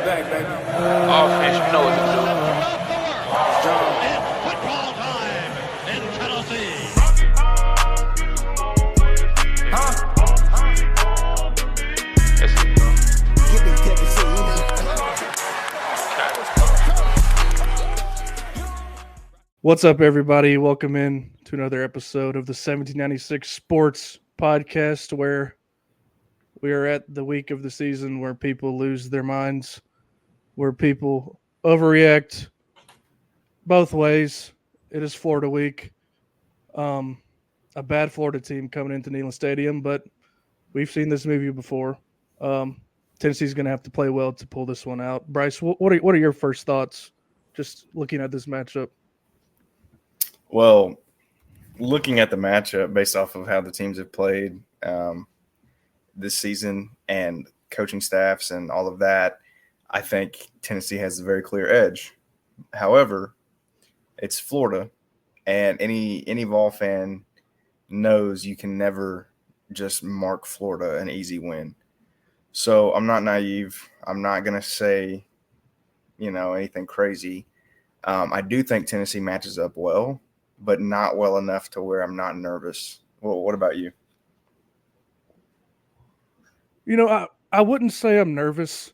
back, baby. Offense, you know what to do. It's football time in Tennessee. Huh? Yes, Get this Tennessee. What's up, everybody? Welcome in to another episode of the 1796 Sports Podcast, where we are at the week of the season where people lose their minds, where people overreact both ways. It is Florida week. A bad Florida team coming into Neyland Stadium, but we've seen this movie before. Tennessee's going to have to play well to pull this one out. Bryce, what are your first thoughts just looking at this matchup? Well, looking at the matchup based off of how the teams have played this season and coaching staffs and all of that, I think Tennessee has a very clear edge. However, it's Florida, and any Vol fan knows you can never just mark Florida an easy win. So I'm not naive. I'm not going to say, anything crazy. I do think Tennessee matches up well, but not well enough to where I'm not nervous. Well, what about you? I wouldn't say I'm nervous.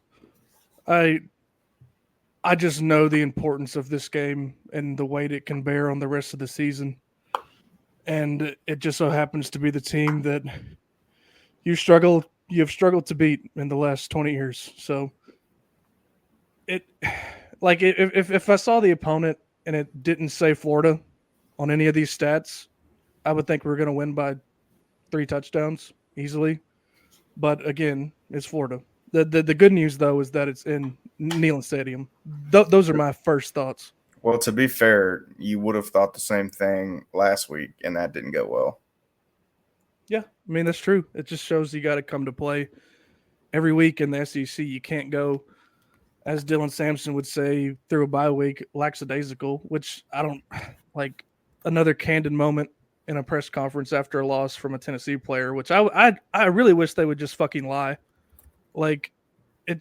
I just know the importance of this game and the weight it can bear on the rest of the season. And it just so happens to be the team that you've struggled to beat in the last 20 years. So if I saw the opponent and it didn't say Florida on any of these stats, I would think we're going to win by 3 touchdowns easily. But again, it's Florida. The good news, though, is that it's in Neyland Stadium. Those are my first thoughts. Well, to be fair, you would have thought the same thing last week, and that didn't go well. Yeah, I mean, that's true. It just shows you got to come to play every week in the SEC. You can't go, as Dylan Sampson would say, through a bye week, lackadaisical, which I don't like. Another candid moment in a press conference after a loss from a Tennessee player, which I really wish they would just fucking lie. Like, it's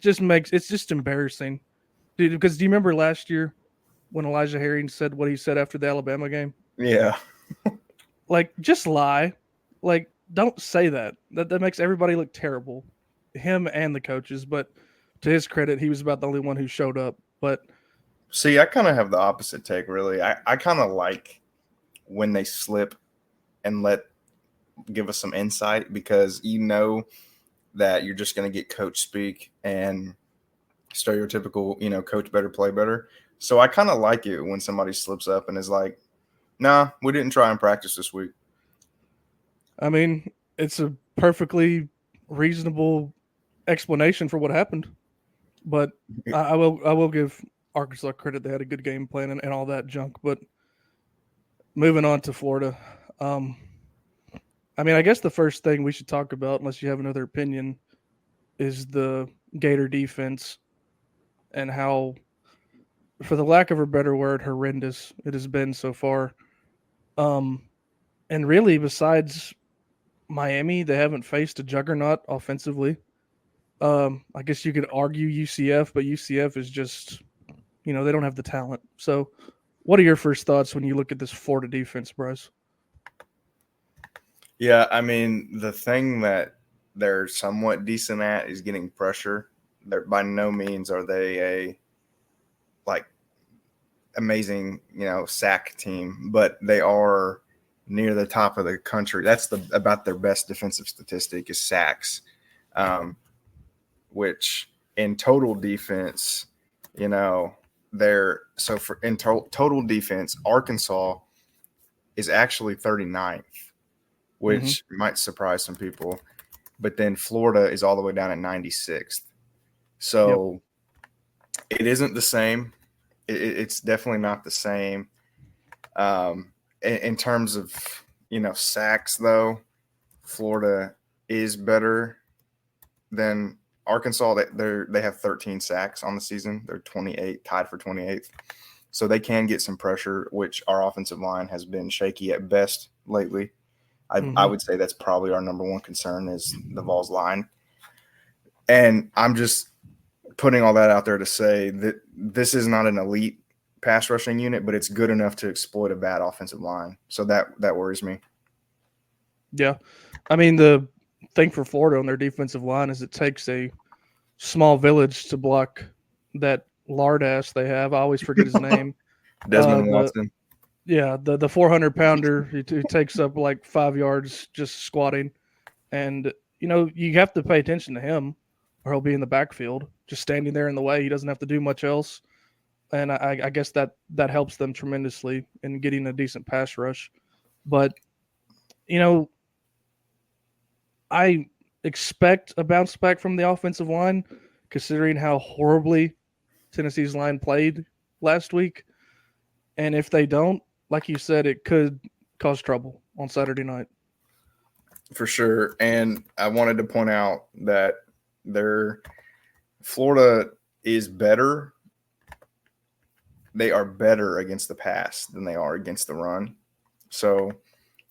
just embarrassing. Dude, because do you remember last year when Elijah Herring said what he said after the Alabama game? Yeah. Like, just lie. Like, don't say that. That makes everybody look terrible, him and the coaches. But to his credit, he was about the only one who showed up. But See, I kind of have the opposite take, really. I kind of like when they slip and give us some insight, because that you're just going to get coach speak and stereotypical, coach better, play better. So I kind of like it when somebody slips up and is like, nah, we didn't try and practice this week. I mean, it's a perfectly reasonable explanation for what happened. But I will give Arkansas credit. They had a good game plan and all that junk. But moving on to Florida, I guess the first thing we should talk about, unless you have another opinion, is the Gator defense and how, for the lack of a better word, horrendous it has been so far. And really, besides Miami, they haven't faced a juggernaut offensively. I guess you could argue UCF, but UCF is just, they don't have the talent. So what are your first thoughts when you look at this Florida defense, Bryce? Yeah, the thing that they're somewhat decent at is getting pressure. By no means are they a amazing, sack team, but they are near the top of the country. That's about their best defensive statistic is sacks, which in total defense, total defense, Arkansas is actually 39th, which might surprise some people. But then Florida is all the way down at 96th. So It isn't the same. It's definitely not the same. In terms of, sacks, though, Florida is better than Arkansas. They have 13 sacks on the season. They're 28, tied for 28th. So they can get some pressure, which our offensive line has been shaky at best lately. I would say that's probably our number one concern is the Vols line. And I'm just putting all that out there to say that this is not an elite pass rushing unit, but it's good enough to exploit a bad offensive line. So that worries me. Yeah. I mean, the thing for Florida on their defensive line is it takes a small village to block that lard ass they have. I always forget his name. Desmond The Watson. Yeah, the 400-pounder who takes up like 5 yards just squatting, and you have to pay attention to him, or he'll be in the backfield just standing there in the way. He doesn't have to do much else, and I guess that helps them tremendously in getting a decent pass rush. But I expect a bounce back from the offensive line, considering how horribly Tennessee's line played last week, and if they don't, like you said, it could cause trouble on Saturday night. For sure. And I wanted to point out that Florida is better. They are better against the pass than they are against the run. So,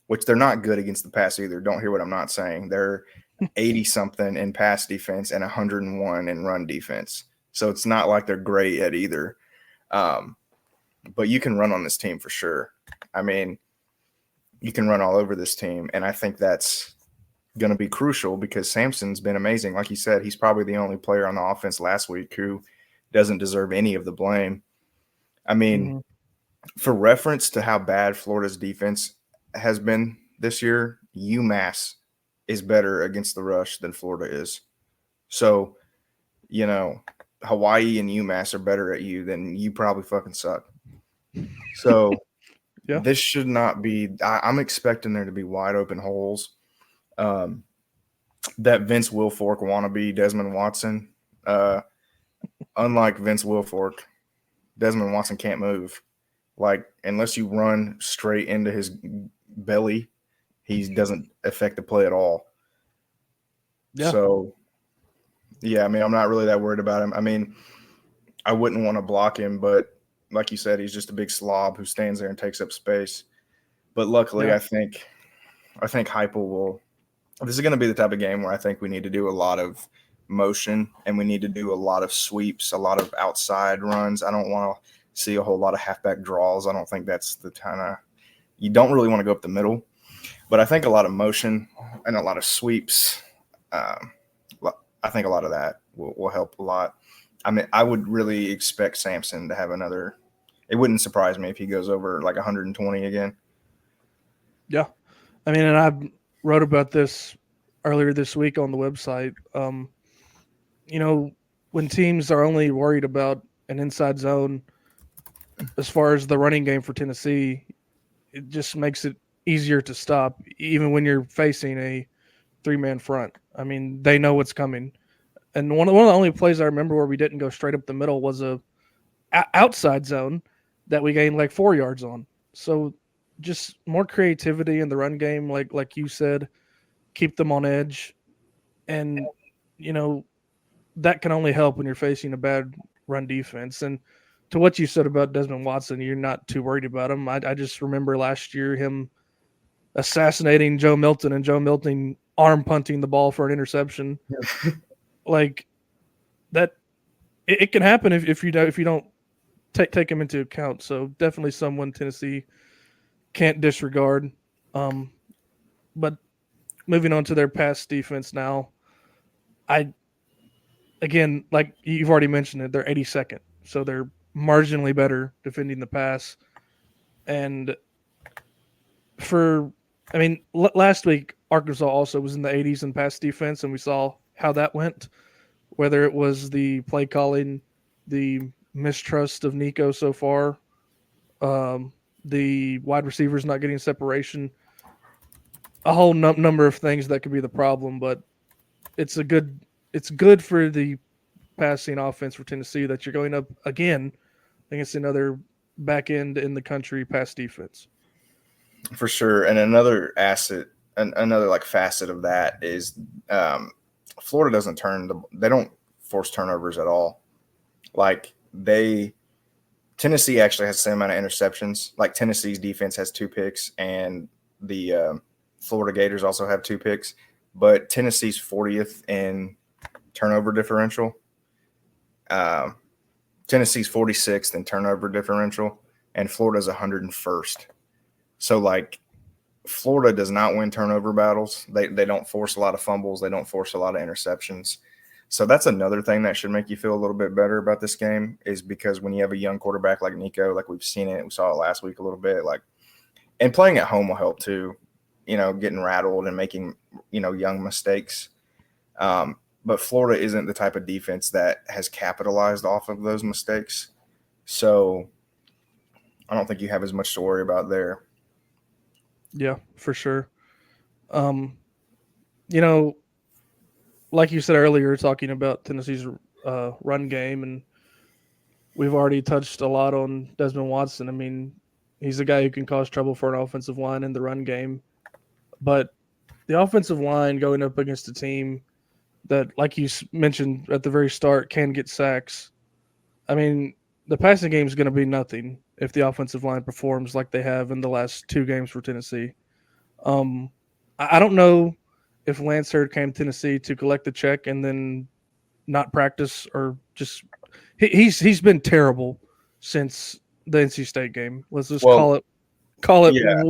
which they're not good against the pass either. Don't hear what I'm not saying. They're 80-something in pass defense and 101 in run defense. So it's not like they're great at either. But you can run on this team for sure. I mean, you can run all over this team, and I think that's going to be crucial because Sampson's been amazing. Like you said, he's probably the only player on the offense last week who doesn't deserve any of the blame. I mean, for reference to how bad Florida's defense has been this year, UMass is better against the rush than Florida is. So, Hawaii and UMass are better at you, then you probably fucking suck. So yeah. This should not be – I'm expecting there to be wide open holes. That Vince Wilfork wannabe Desmond Watson, unlike Vince Wilfork, Desmond Watson can't move. Like, unless you run straight into his belly, he doesn't affect the play at all. Yeah. So, yeah, I mean, I'm not really that worried about him. I mean, I wouldn't want to block him, but like you said, he's just a big slob who stands there and takes up space. But luckily, Yeah. I think Heupel will – this is going to be the type of game where I think we need to do a lot of motion and we need to do a lot of sweeps, a lot of outside runs. I don't want to see a whole lot of halfback draws. I don't think that's the kind of – you don't really want to go up the middle. But I think a lot of motion and a lot of sweeps, I think a lot of that will help a lot. I mean, I would really expect Sampson to have another – it wouldn't surprise me if he goes over like 120 again. Yeah. I mean, and I wrote about this earlier this week on the website. When teams are only worried about an inside zone as far as the running game for Tennessee, it just makes it easier to stop, even when you're facing a 3-man front. I mean, they know what's coming. And one of the only plays I remember where we didn't go straight up the middle was a outside zone that we gained like 4 yards on. So just more creativity in the run game, like you said, keep them on edge. And, that can only help when you're facing a bad run defense. And to what you said about Desmond Watson, you're not too worried about him. I just remember last year him assassinating Joe Milton and Joe Milton arm punting the ball for an interception. Like that, it can happen if you don't take him into account. So definitely someone Tennessee can't disregard. But moving on to their pass defense now, again, like you've already mentioned it, they're 82nd. So they're marginally better defending the pass. And last week, Arkansas also was in the 80s in pass defense, and we saw how that went, whether it was the play calling, the mistrust of Nico so far, the wide receivers not getting separation, a whole number of things that could be the problem. But it's good for the passing offense for Tennessee that you're going up again against another back end in the country pass defense. For sure. And another another like facet of that is Florida they don't force turnovers at all. Like Tennessee actually has the same amount of interceptions. Like Tennessee's defense has 2 picks and the Florida Gators also have 2 picks, but Tennessee's 40th in turnover differential. Tennessee's 46th in turnover differential, and Florida's 101st. So, like, Florida does not win turnover battles. They don't force a lot of fumbles. They don't force a lot of interceptions. So that's another thing that should make you feel a little bit better about this game, is because when you have a young quarterback like Nico, like we've seen it, we saw it last week a little bit, like, and playing at home will help too, getting rattled and making, young mistakes. But Florida isn't the type of defense that has capitalized off of those mistakes. So I don't think you have as much to worry about there. Yeah, for sure. Like you said earlier, talking about Tennessee's run game, and we've already touched a lot on Desmond Watson. I mean, he's a guy who can cause trouble for an offensive line in the run game. But the offensive line going up against a team that, like you mentioned at the very start, can get sacks. I mean, the passing game is going to be nothing if the offensive line performs like they have in the last 2 games for Tennessee. I don't know if Lance Hurd came to Tennessee to collect the check and then not practice, or just he's been terrible since the NC State game. Let's just call it yeah.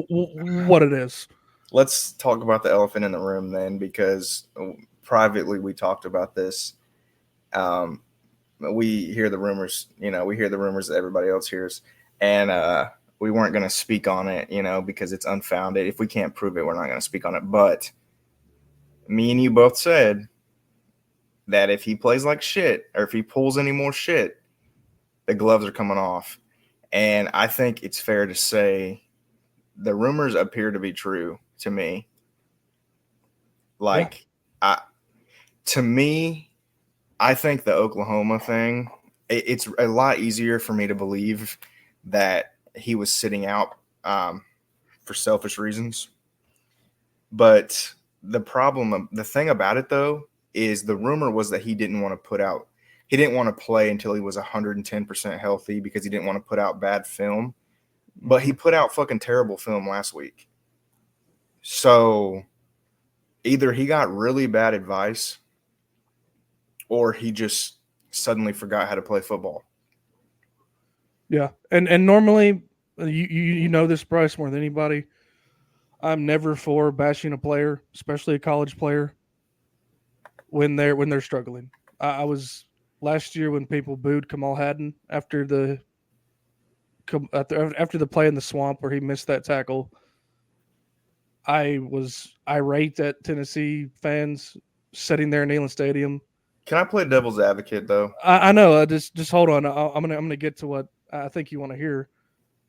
What it is. Let's talk about the elephant in the room then, because privately we talked about this. We hear the rumors, that everybody else hears, and we weren't going to speak on it, because it's unfounded. If we can't prove it, we're not going to speak on it. But me and you both said that if he plays like shit, or if he pulls any more shit, the gloves are coming off. And I think it's fair to say the rumors appear to be true to me. Like, yeah. I think the Oklahoma thing, it's a lot easier for me to believe that he was sitting out for selfish reasons. But the thing about it, though, is the rumor was that he didn't want to play until he was 110% healthy, because he didn't want to put out bad film. But he put out fucking terrible film last week. So either he got really bad advice, or he just suddenly forgot how to play football. Yeah, and normally, you know this, Bryce, more than anybody, I'm never for bashing a player, especially a college player, when they're struggling. I was last year when people booed Kamal Hadden after the play in the swamp where he missed that tackle. I was irate at Tennessee fans sitting there in Neyland Stadium. Can I play devil's advocate, though? I know. Just hold on. I'm gonna get to what I think you want to hear.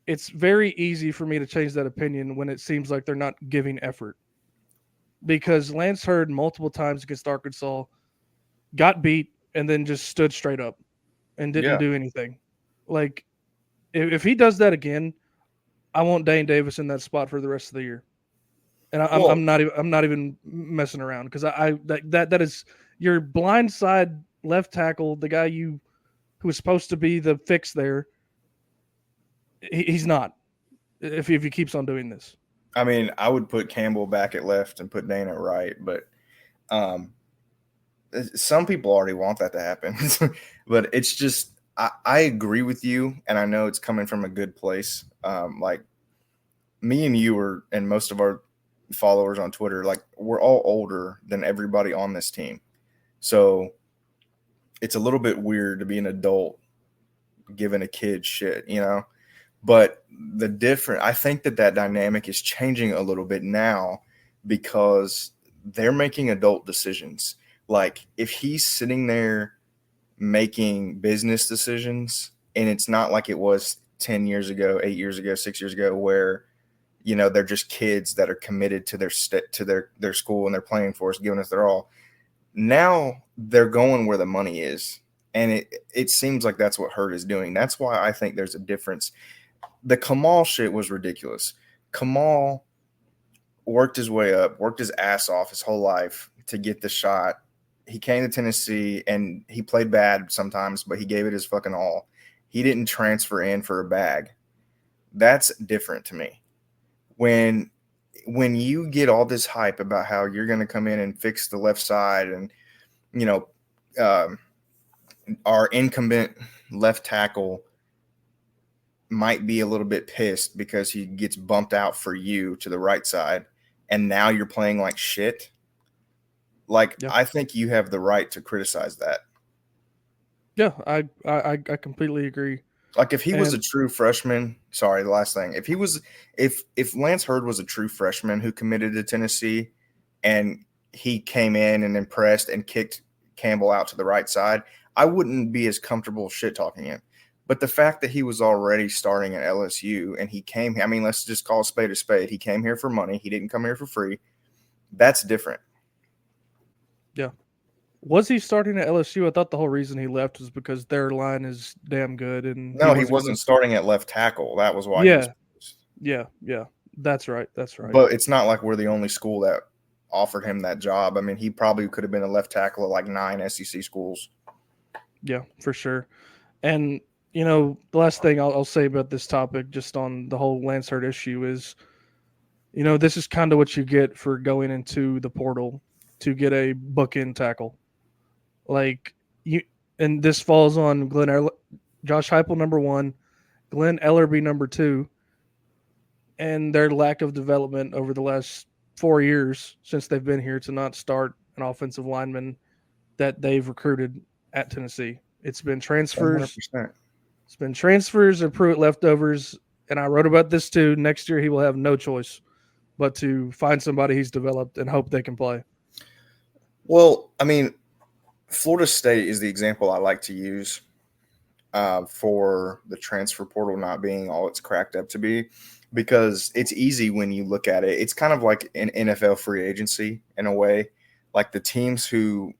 It's very easy for me to change that opinion when it seems like they're not giving effort. Because Lance Hurd multiple times against Arkansas got beat and then just stood straight up and didn't do anything. Like, if he does that again, I want Dane Davis in that spot for the rest of the year. And I'm not even messing around, because that is your blindside left tackle, the guy who was supposed to be the fix there. He's not. If he keeps on doing this, I mean, I would put Campbell back at left and put Dane at right, but some people already want that to happen. But it's just, I agree with you, and I know it's coming from a good place. Like, me and you and most of our followers on Twitter, like, we're all older than everybody on this team. So it's a little bit weird to be an adult giving a kid shit, But I think that dynamic is changing a little bit now, because they're making adult decisions. Like, if he's sitting there making business decisions, and it's not like it was 10 years ago, 8 years ago, 6 years ago, where, they're just kids that are committed to their school and they're playing for us, giving us their all. Now they're going where the money is. And it seems like that's what Hurd is doing. That's why I think there's a difference. The Kamal shit was ridiculous. Kamal worked his way up, worked his ass off his whole life to get the shot. He came to Tennessee, and he played bad sometimes, but he gave it his fucking all. He didn't transfer in for a bag. That's different to me. When you get all this hype about how you're going to come in and fix the left side and, our incumbent left tackle might be a little bit pissed because he gets bumped out for you to the right side, and now you're playing like shit. Like, Yeah. I think you have the right to criticize that. Yeah, I completely agree. Like, if he was a And true freshman, sorry, the last thing, if Lance Hurd was a true freshman who committed to Tennessee and he came in and impressed and kicked Campbell out to the right side, I wouldn't be as comfortable shit talking him. But the fact that he was already starting at LSU and he came, I mean, let's just call a spade a spade. He came here for money. He didn't come here for free. That's different. yeah. Was he starting at LSU? I thought the whole reason he left was because their line is damn good, and No, he wasn't wasn't starting at left tackle. That was why he was. Yeah. That's right. But it's not like we're the only school that offered him that job. I mean, he probably could have been a left tackle at like 9 SEC schools. Yeah, for sure. And the last thing I'll say about this topic, just on the whole Lance Hurd issue, is this is kind of what you get for going into the portal to get a bookend tackle. Like and this falls on Josh Heupel number 1, Glenn Ellerbe number 2, and their lack of development over the last 4 years since they've been here to not start an offensive lineman that they've recruited at Tennessee. It's been transfers. 100%. It's been transfers or Pruitt leftovers, and I wrote about this too. Next year he will have no choice but to find somebody he's developed and hope they can play. Well, I mean, Florida State is the example I like to use for the transfer portal not being all it's cracked up to be, because it's easy when you look at it. It's kind of like an NFL free agency in a way. Like the teams who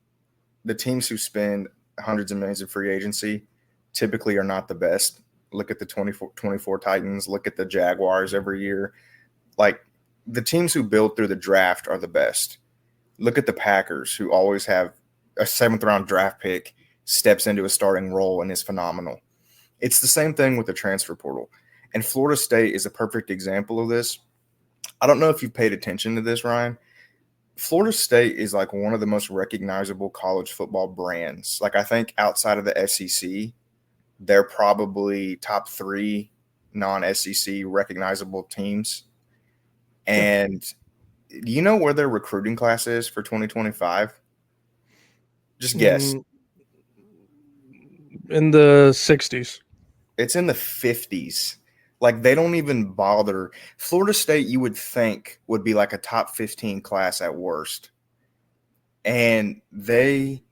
spend hundreds of millions of free agency typically are not the best. Look at the 24 Titans. Look at the Jaguars every year. Like, the teams who build through the draft are the best. Look at the Packers, who always have a 7th-round draft pick, steps into a starting role and is phenomenal. It's the same thing with the transfer portal. And Florida State is a perfect example of this. I don't know if you've paid attention to this, Ryan. Florida State is like one of the most recognizable college football brands. Like, I think outside of the SEC, they're probably top 3 non-SEC recognizable teams. And do you know where their recruiting class is for 2025? Just guess. In the 60s. It's in the 50s. Like, they don't even bother. Florida State, you would think, would be like a top 15 class at worst. And they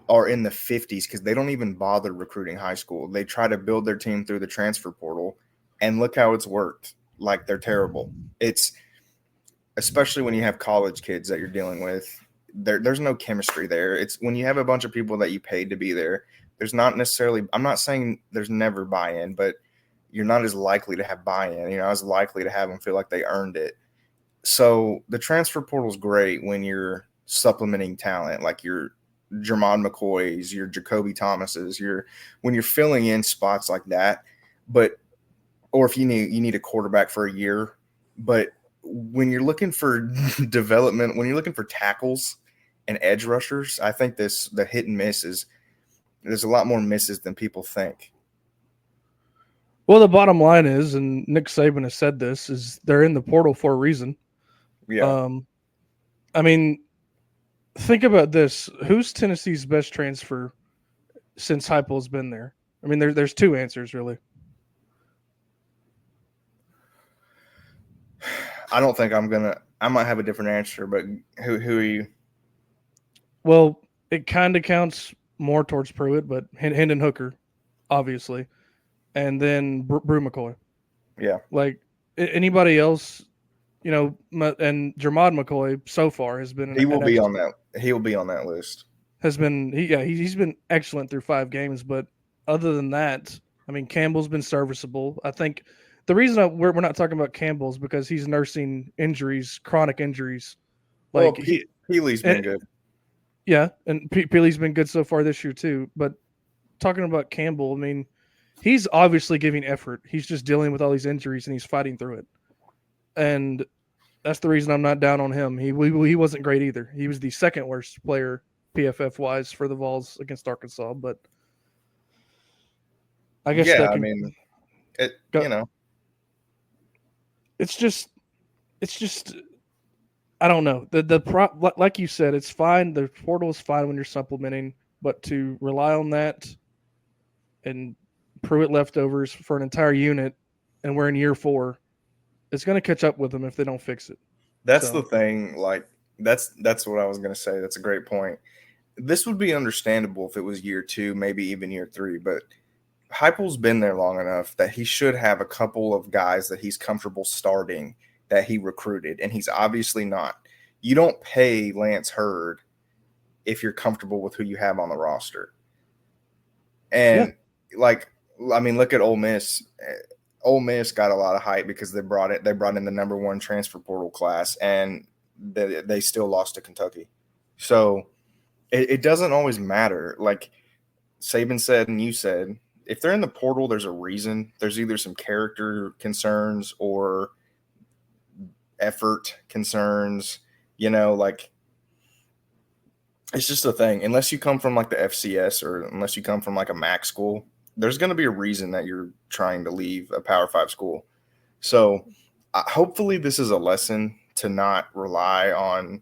are in the 50s because they don't even bother recruiting high school. They try to build their team through the transfer portal, and look how it's worked. Like, they're terrible. It's especially when you have college kids that you're dealing with. There's no chemistry there. It's when you have a bunch of people that you paid to be there. There's not necessarily – I'm not saying there's never buy-in, but you're not as likely to have buy-in. You're not as likely to have them feel like they earned it. So the transfer portal is great when you're supplementing talent, like your Jermon McCoys, your Jacoby Thomases, when you're filling in spots like that. But or if you need a quarterback for a year. But when you're looking for development, when you're looking for tackles and edge rushers, I think the hit and miss is there's a lot more misses than people think. Well, the bottom line is, and Nick Saban has said this, is they're in the portal for a reason. Yeah. I mean, think about this. Who's Tennessee's best transfer since Heupel's been there? I mean, there's 2 answers, really. I don't think I might have a different answer, but who are you? Well, it kind of counts more towards Pruitt, but Hendon Hooker, obviously. And then Brew McCoy. Yeah. Like, anybody else, and Jermod McCoy so far has been. He will be on that list. He's been excellent through 5 games, but other than that, I mean, Campbell's been serviceable. I think the reason we're not talking about Campbell is because he's nursing injuries, chronic injuries. Like, Peely's been good. Yeah, and Peely's been good so far this year too. But talking about Campbell, I mean, he's obviously giving effort. He's just dealing with all these injuries and he's fighting through it. And that's the reason I'm not down on him. He wasn't great either. He was the 2nd worst player PFF wise for the Vols against Arkansas. But I guess Yeah, that I can mean, it. go. It's just I don't know. Like you said, it's fine. The portal is fine when you're supplementing, but to rely on that and Pruitt leftovers for an entire unit, and we're in year 4, it's going to catch up with them if they don't fix it. That's the So thing. Like that's what I was gonna say. That's a great point. This would be understandable if it was year 2, maybe even year 3, but Heupel's been there long enough that he should have a couple of guys that he's comfortable starting that he recruited, and he's obviously not. You don't pay Lance Hurd if you're comfortable with who you have on the roster. yeah, And like, I mean, look at Ole Miss. Ole Miss got a lot of hype because they brought in the number 1 transfer portal class, and they still lost to Kentucky. So it doesn't always matter. Like Saban said and you said, if they're in the portal, there's a reason. There's either some character concerns or effort concerns. Like it's just a thing. Unless you come from like the FCS or unless you come from like a MAC school, there's going to be a reason that you're trying to leave a Power 5 school. So hopefully this is a lesson to not rely on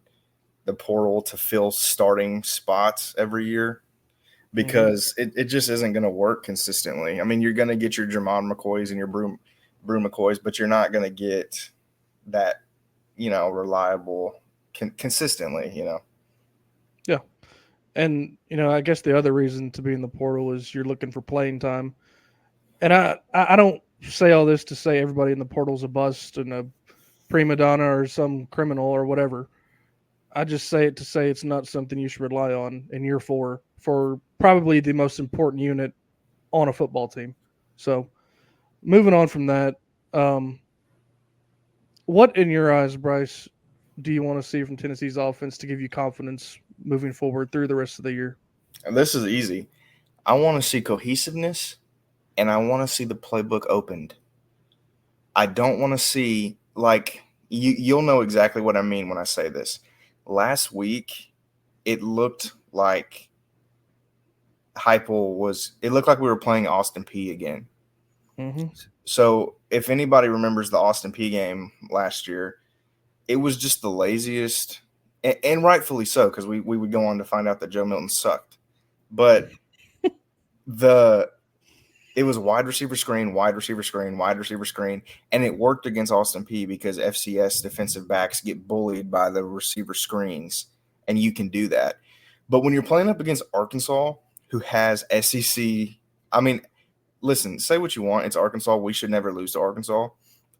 the portal to fill starting spots every year, because it just isn't going to work consistently. I mean, you're going to get your Jermon McCoys and your Brew McCoys, but you're not going to get that, reliable consistently, yeah. And I guess the other reason to be in the portal is you're looking for playing time. And I don't say all this to say everybody in the portal's a bust and a prima donna or some criminal or whatever. I just say it to say it's not something you should rely on in year 4 for probably the most important unit on a football team. So, moving on from that, what in your eyes, Bryce, do you want to see from Tennessee's offense to give you confidence moving forward through the rest of the year? And this is easy. I want to see cohesiveness, and I want to see the playbook opened. I don't want to see, like, you'll know exactly what I mean when I say this. Last week, it looked like it looked like we were playing Austin Peay again. Mm-hmm. So if anybody remembers the Austin Peay game last year, it was just the laziest, and rightfully so, because we would go on to find out that Joe Milton sucked. But it was wide receiver screen, wide receiver screen, wide receiver screen, and it worked against Austin Peay because FCS defensive backs get bullied by the receiver screens, and you can do that. But when you're playing up against Arkansas, who has SEC, I mean, listen, say what you want. It's Arkansas. We should never lose to Arkansas.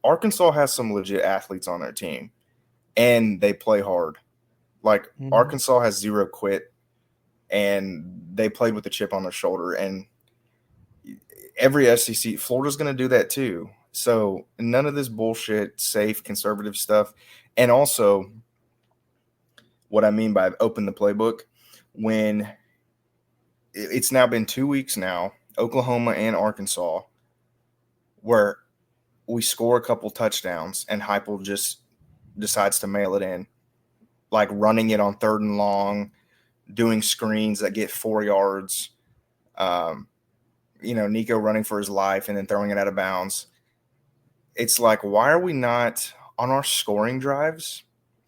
Arkansas has some legit athletes on their team, and they play hard. Like, Arkansas has 0 quit, and they played with a chip on their shoulder. And every SEC, Florida's going to do that too. So none of this bullshit, safe, conservative stuff. And also, what I mean by open the playbook, when it's now been 2 weeks now, Oklahoma and Arkansas, where we score a couple touchdowns and Heupel just decides to mail it in, like running it on 3rd and long, doing screens that get 4 yards, Nico running for his life and then throwing it out of bounds. It's like, why are we not on our scoring drives?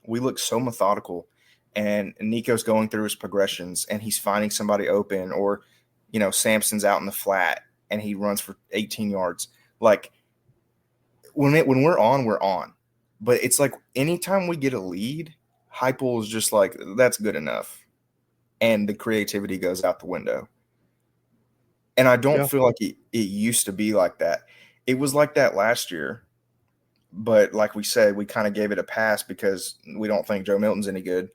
We look so methodical, and Nico's going through his progressions and he's finding somebody open, or, Sampson's out in the flat and he runs for 18 yards. Like, when we're on, we're on. But it's like anytime we get a lead, Heupel is just like, that's good enough. And the creativity goes out the window. And I don't feel like it used to be like that. It was like that last year. But like we said, we kind of gave it a pass because we don't think Joe Milton's any good.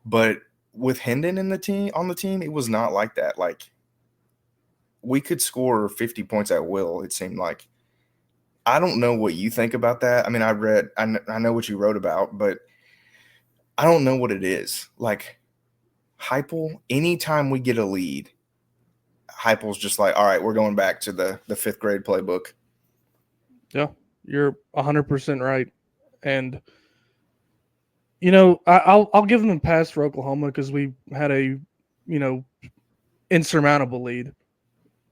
But with Hendon on the team, it was not like that. Like, we could score 50 points at will, it seemed like. I don't know what you think about that. I mean, I know what you wrote about, but I don't know what it is. Like, Heupel, anytime we get a lead, Heupel's just like, all right, we're going back to the 5th grade playbook. Yeah, you're 100% right. And, I'll give them a pass for Oklahoma because we had a, insurmountable lead.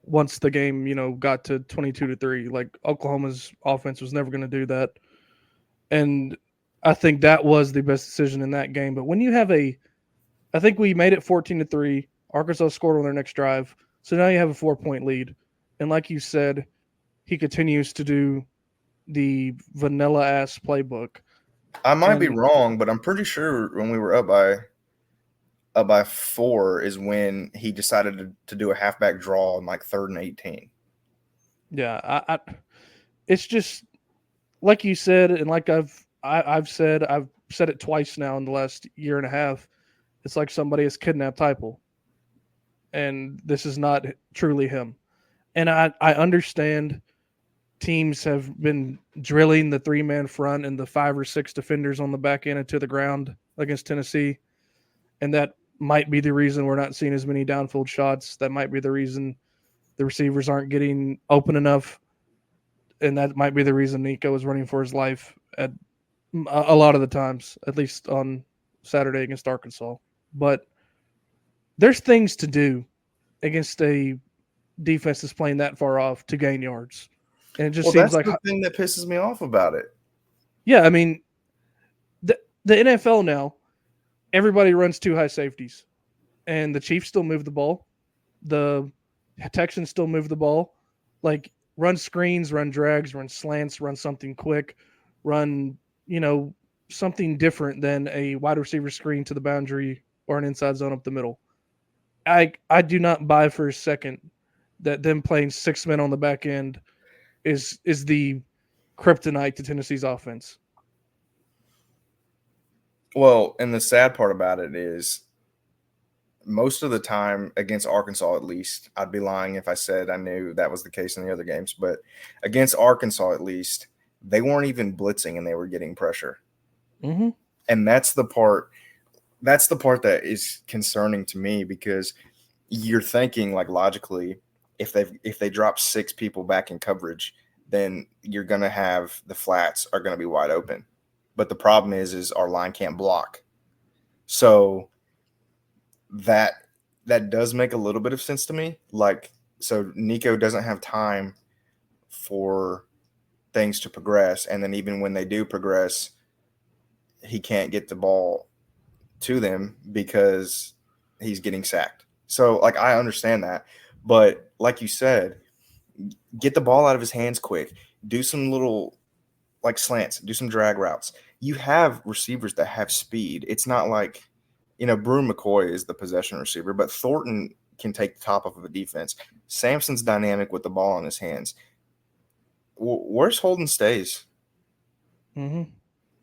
once the game, got to 22-3. Like Oklahoma's offense was never going to do that. And I think that was the best decision in that game. But when you have I think we made it 14-3. Arkansas scored on their next drive. So now you have a 4-point lead. And like you said, he continues to do the vanilla ass playbook. I might be wrong, but I'm pretty sure when we were up by 4 is when he decided to do a halfback draw on like 3rd and 18. Yeah, it's just like you said, and like I've said it twice now in the last year and a half. It's like somebody has kidnapped Heupel, and this is not truly him. And I understand teams have been drilling the 3-man front and the 5 or 6 defenders on the back end into the ground against Tennessee, and that might be the reason we're not seeing as many downfield shots. That might be the reason the receivers aren't getting open enough, and that might be the reason Nico is running for his life at a lot of the times, at least on Saturday against Arkansas. But there's things to do against a defense that's playing that far off to gain yards. And it just seems like the thing that pisses me off about it. Yeah, I mean, the NFL now, everybody runs 2 high safeties, and the Chiefs still move the ball. The Texans still move the ball. Like, run screens, run drags, run slants, run something quick, run, something different than a wide receiver screen to the boundary or an inside zone up the middle. I do not buy for a second that them playing 6 men on the back end is the kryptonite to Tennessee's offense. Well, and the sad part about it is most of the time against Arkansas, at least, I'd be lying if I said I knew that was the case in the other games, but against Arkansas, at least, they weren't even blitzing and they were getting pressure. Mm-hmm. And that's the part that is concerning to me, because you're thinking, like, logically, if they drop 6 people back in coverage, then you're going to have the flats are going to be wide open. But the problem is our line can't block. So that does make a little bit of sense to me. Like, so Nico doesn't have time for things to progress, and then even when they do progress, he can't get the ball to them because he's getting sacked. So, like, I understand that. But like you said, get the ball out of his hands quick. Do some little, like, slants. Do some drag routes. You have receivers that have speed. It's not like, Brew McCoy is the possession receiver, but Thornton can take the top off of a defense. Sampson's dynamic with the ball in his hands. Where's Holden Stays? Mm-hmm.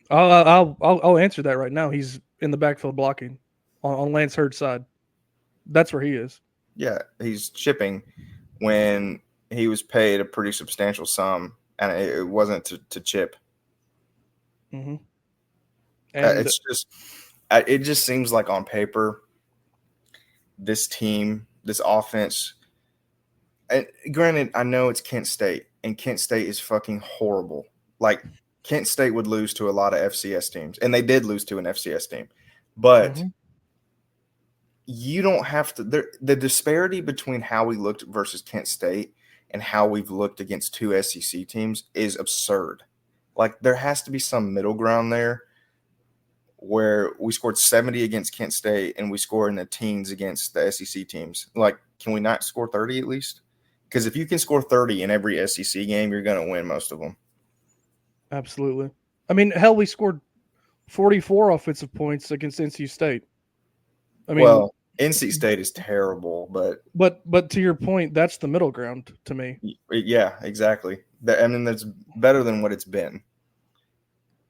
I'll answer that right now. He's in the backfield blocking on Lance Hurd's side. That's where he is. Yeah, he's chipping when he was paid a pretty substantial sum, and it wasn't to chip. Mm-hmm. And it just seems like on paper, this team, this offense, and granted, I know it's Kent State, and Kent State is fucking horrible. Like, Kent State would lose to a lot of FCS teams, and they did lose to an FCS team. But you don't have to – the disparity between how we looked versus Kent State and how we've looked against 2 SEC teams is absurd. Like, there has to be some middle ground there where we scored 70 against Kent State and we score in the teens against the SEC teams. Like, can we not score 30 at least? Because if you can score 30 in every SEC game, you're going to win most of them. Absolutely. I mean, hell, we scored 44 offensive points against NC State. I mean, well, NC State is terrible, but to your point, that's the middle ground to me. Yeah, exactly. I mean, that's better than what it's been.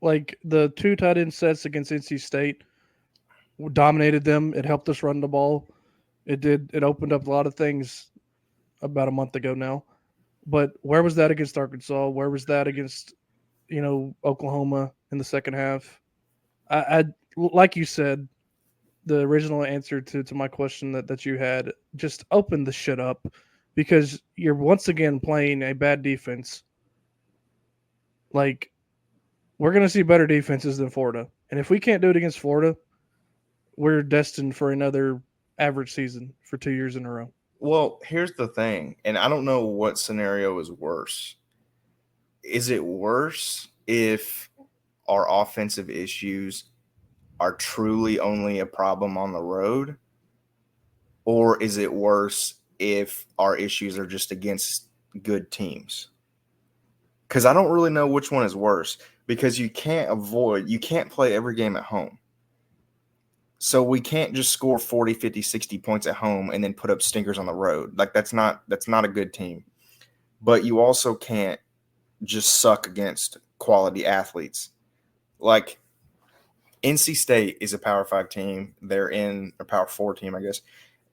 Like, the 2 tight end sets against NC State dominated them. It helped us run the ball. It opened up a lot of things about a month ago now. But where was that against Arkansas? Where was that against, Oklahoma in the second half? I like you said, the original answer to my question that you had, just open the shit up, because you're once again playing a bad defense. Like, we're going to see better defenses than Florida. And if we can't do it against Florida, we're destined for another average season for 2 years in a row. Well, here's the thing, and I don't know what scenario is worse. Is it worse if our offensive issues are truly only a problem on the road? Or is it worse if our issues are just against good teams? Because I don't really know which one is worse, because you can't play every game at home. So we can't just score 40, 50, 60 points at home and then put up stinkers on the road. Like that's not a good team. But you also can't just suck against quality athletes. Like NC State is a Power 5 team. They're in a Power 4 team, I guess.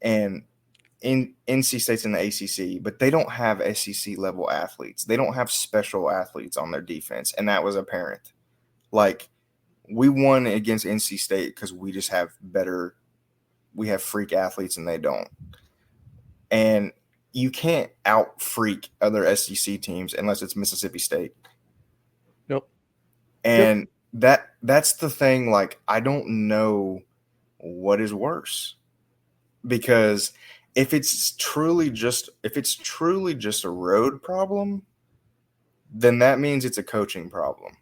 And NC State's in the ACC, but they don't have SEC level athletes. They don't have special athletes on their defense, and that was apparent. Like we won against NC State because we just have we have freak athletes and they don't. And you can't out freak other SEC teams unless it's Mississippi State. Nope. And that's the thing. Like I don't know what is worse, because if it's truly just a road problem, then that means it's a coaching problem.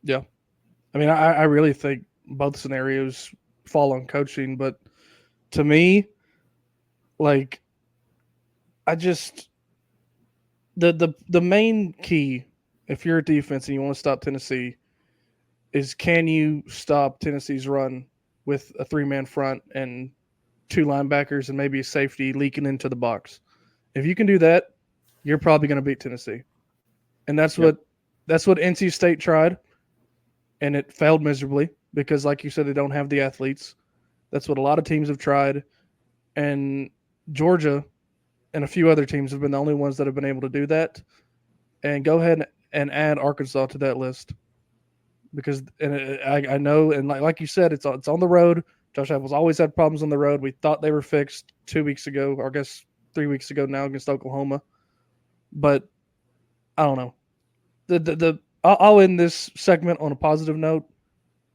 Yeah. I mean, I really think both scenarios fall on coaching, but to me, like, I just the main key, if you're a defense and you want to stop Tennessee, is can you stop Tennessee's run with a 3-man front and 2 linebackers and maybe a safety leaking into the box? If you can do that, you're probably going to beat Tennessee. And that's what NC State tried, and it failed miserably because, like you said, they don't have the athletes. That's what a lot of teams have tried. And Georgia and a few other teams have been the only ones that have been able to do that. And go ahead and add Arkansas to that list, because I know, and like you said, it's on the road. Josh Apple's always had problems on the road. We thought they were fixed 2 weeks ago, or I guess 3 weeks ago now against Oklahoma. But I don't know. I'll end this segment on a positive note.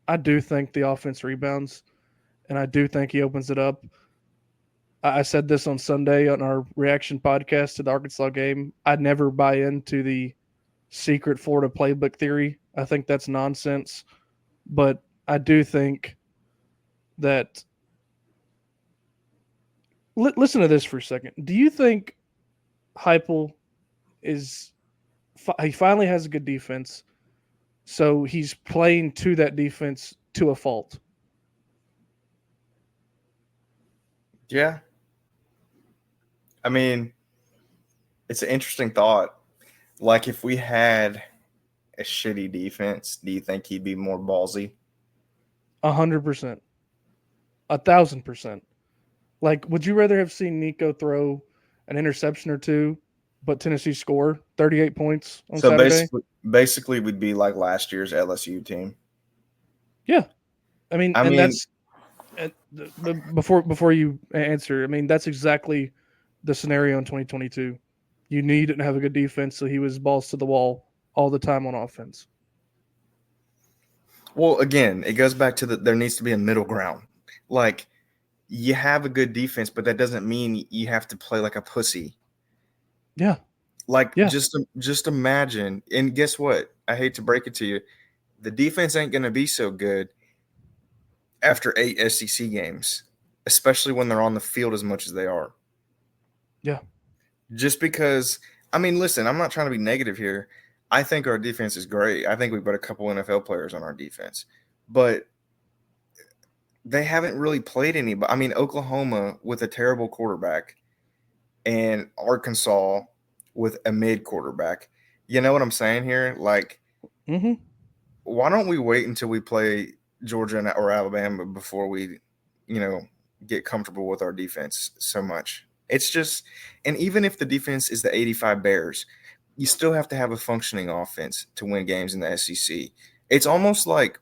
I do think the offense rebounds, and I do think he opens it up. I said this on Sunday on our reaction podcast to the Arkansas game. I'd never buy into the secret Florida playbook theory. I think that's nonsense. But I do think that listen to this for a second. Do you think Heupel he finally has a good defense, so he's playing to that defense to a fault? Yeah. I mean, it's an interesting thought. Like if we had a shitty defense, do you think he'd be more ballsy? 100%. 1,000%. Like, would you rather have seen Nico throw an interception or two, but Tennessee score 38 points on Saturday? Basically, we'd be like last year's LSU team. Yeah. I mean, that's before you answer. I mean, that's exactly the scenario in 2022. You need to have a good defense, so he was balls to the wall all the time on offense. Well, again, it goes back to there needs to be a middle ground. Like, you have a good defense, but that doesn't mean you have to play like a pussy. Yeah. Like, just imagine, and guess what? I hate to break it to you. The defense ain't going to be so good after 8 SEC games, especially when they're on the field as much as they are. Yeah. Just because, I mean, listen, I'm not trying to be negative here. I think our defense is great. I think we've got a couple NFL players on our defense. But they haven't really played anybody. I mean, Oklahoma with a terrible quarterback and Arkansas with a mid quarterback. You know what I'm saying here? Like, why don't we wait until we play Georgia or Alabama before we, get comfortable with our defense so much? It's just – and even if the defense is the 85 Bears, you still have to have a functioning offense to win games in the SEC. It's almost like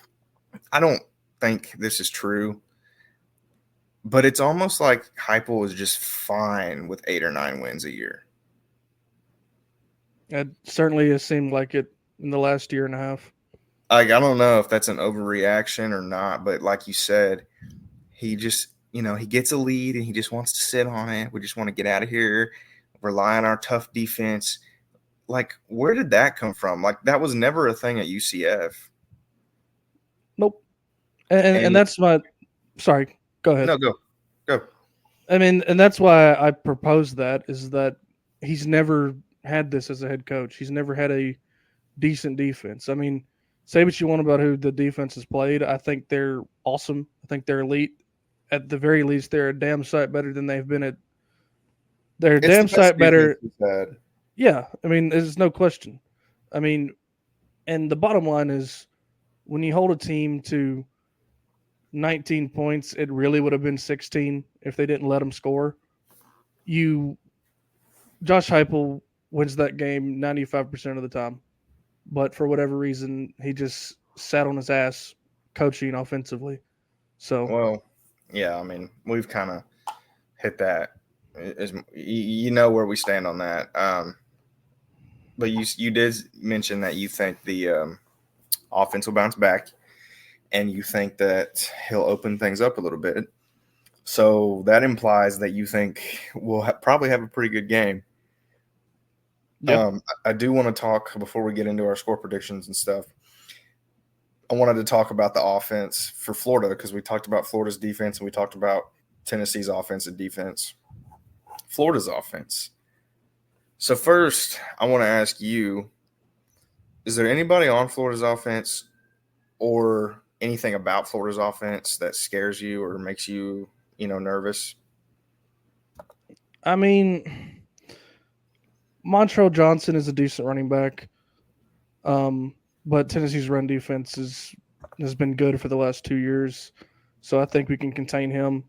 – I don't think this is true, but it's almost like Heupel is just fine with 8 or 9 wins a year. It certainly has seemed like it in the last year and a half. Like, I don't know if that's an overreaction or not, but like you said, he gets a lead and he just wants to sit on it. We just want to get out of here, rely on our tough defense. Like, where did that come from? Like, that was never a thing at UCF. Nope. And that's my – sorry, go ahead. No, go. I mean, and that's why I proposed that, is that he's never had this as a head coach. He's never had a decent defense. I mean, say what you want about who the defense has played. I think they're awesome. I think they're elite. At the very least, they're a damn sight better than they've been at. They're a damn sight better. Yeah, I mean, there's no question. I mean, and the bottom line is, when you hold a team to 19 points, it really would have been 16 if they didn't let them score. Josh Heupel wins that game 95% of the time, but for whatever reason, he just sat on his ass coaching offensively. So, well, yeah, I mean, we've kind of hit that. You know where we stand on that. But you did mention that you think the offense will bounce back, and you think that he'll open things up a little bit. So that implies that you think we'll probably have a pretty good game. Yep. I do want to talk, before we get into our score predictions and stuff, I wanted to talk about the offense for Florida, because we talked about Florida's defense and we talked about Tennessee's offense and defense. Florida's offense. So first, I want to ask you, is there anybody on Florida's offense or anything about Florida's offense that scares you or makes you, nervous? I mean, Montrell Johnson is a decent running back, but Tennessee's run defense has been good for the last 2 years, so I think we can contain him.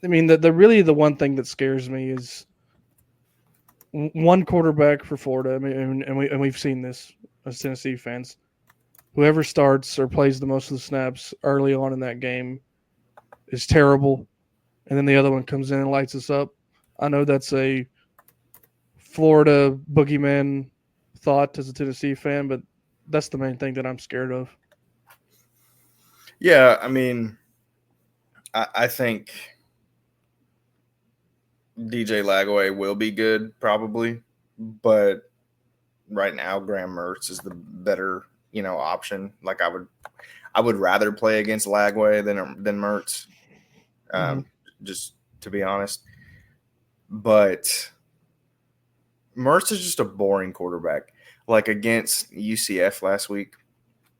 I mean, the one thing that scares me is one quarterback for Florida. I mean, and we've seen this as Tennessee fans. Whoever starts or plays the most of the snaps early on in that game is terrible, and then the other one comes in and lights us up. I know that's a Florida boogeyman thought as a Tennessee fan, but that's the main thing that I'm scared of. Yeah, I mean, I think DJ Lagway will be good probably, but right now Graham Mertz is the better, option. Like, I would rather play against Lagway than Mertz, just to be honest. But Mertz is just a boring quarterback. Like, against UCF last week,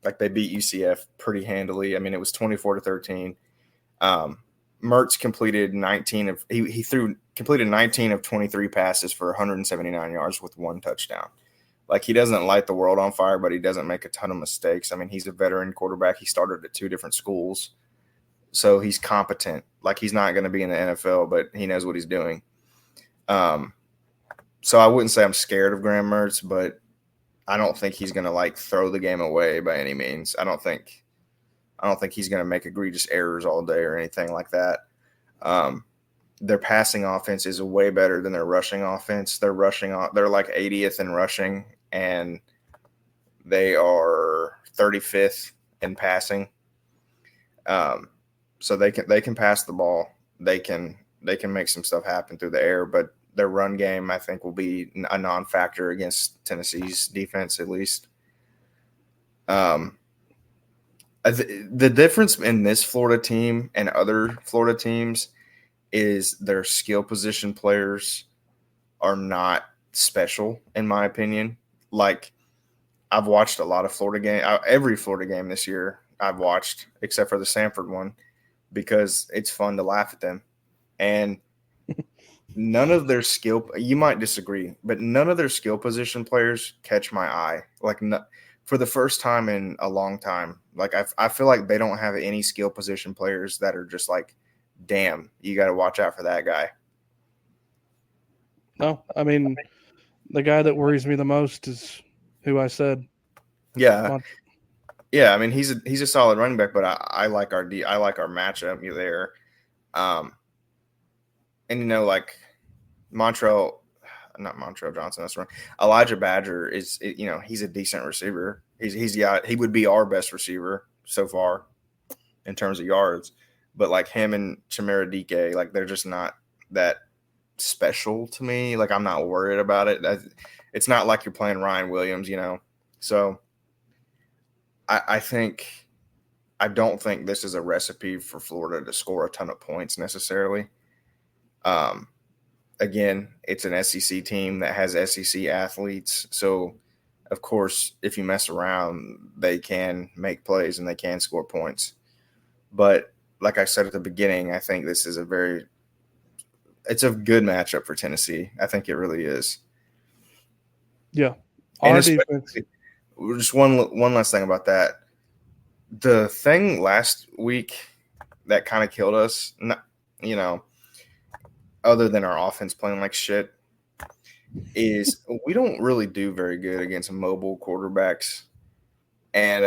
like, they beat UCF pretty handily. I mean, it was 24-13. Mertz completed 19 of 23 passes for 179 yards with one touchdown. Like, he doesn't light the world on fire, but he doesn't make a ton of mistakes. I mean, he's a veteran quarterback. He started at 2 different schools, so he's competent. Like, he's not going to be in the NFL, but he knows what he's doing. So I wouldn't say I'm scared of Graham Mertz, but I don't think he's going to throw the game away by any means. I don't think he's going to make egregious errors all day or anything like that. Their passing offense is way better than their rushing offense. They're like 80th in rushing, and they are 35th in passing. So they can pass the ball. They can make some stuff happen through the air, but their run game, I think, will be a non-factor against Tennessee's defense, at least. The difference in this Florida team and other Florida teams is their skill position players are not special, in my opinion. Like, I've watched a lot of Florida game. Every Florida game this year I've watched, except for the Sanford one, because it's fun to laugh at them. And none of their skill – you might disagree, but none of their skill position players catch my eye. Like, for the first time in a long time, like, I feel like they don't have any skill position players that are just like, damn, you got to watch out for that guy. No, I mean, the guy that worries me the most is who I said. Yeah. Yeah, I mean, he's a solid running back, but I like our matchup there. And like not Montrell Johnson, that's wrong. Elijah Badger is, he's a decent receiver. He would be our best receiver so far in terms of yards. but like him and Chimera Dike, like they're just not that special to me. Like I'm not worried about it. It's not like you're playing Ryan Williams, you know. So I think I don't think this is a recipe for Florida to score a ton of points necessarily. Again, it's an SEC team that has SEC athletes, so of course, if you mess around, they can make plays and they can score points. But like I said at the beginning, I think this is it's a good matchup for Tennessee. I think it really is. Yeah. And Our defense. just one last thing about that. The thing last week that kind of killed us, you know, other than our offense playing like shit, is we don't really do very good against mobile quarterbacks. And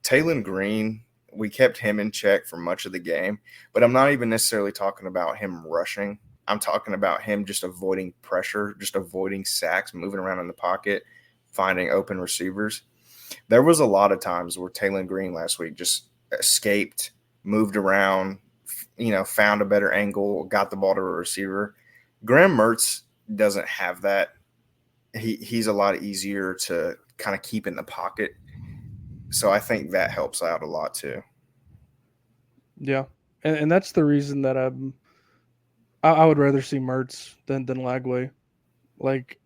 Taylon Green, we kept him in check for much of the game. But I'm not even necessarily talking about him rushing. I'm talking about him just avoiding pressure, just avoiding sacks, moving around in the pocket, finding open receivers. There was a lot of times where Taylon Green last week just escaped, moved around, you know, found a better angle, got the ball to a receiver. Graham Mertz doesn't have that. He's a lot easier to kind of keep in the pocket. So I think that helps out a lot too. Yeah. And that's the reason that I would rather see Mertz than Lagway. Like